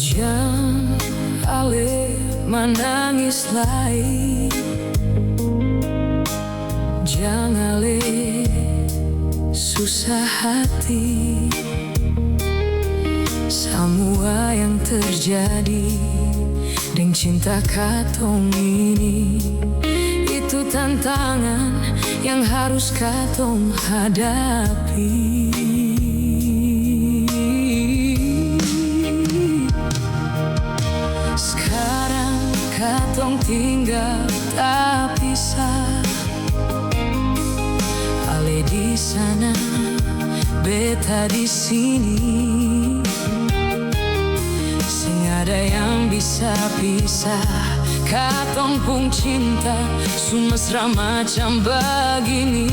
Jangan ale menangis lagi, jangan ale susah hati. Semua yang terjadi dengan cinta katong ini, itu tantangan yang harus katong hadapi. Sekarang katong tinggal tak pisah, ale di sana, beta di sini. Sing ada yang bisa pisah katong pun cinta, semesra macam begini.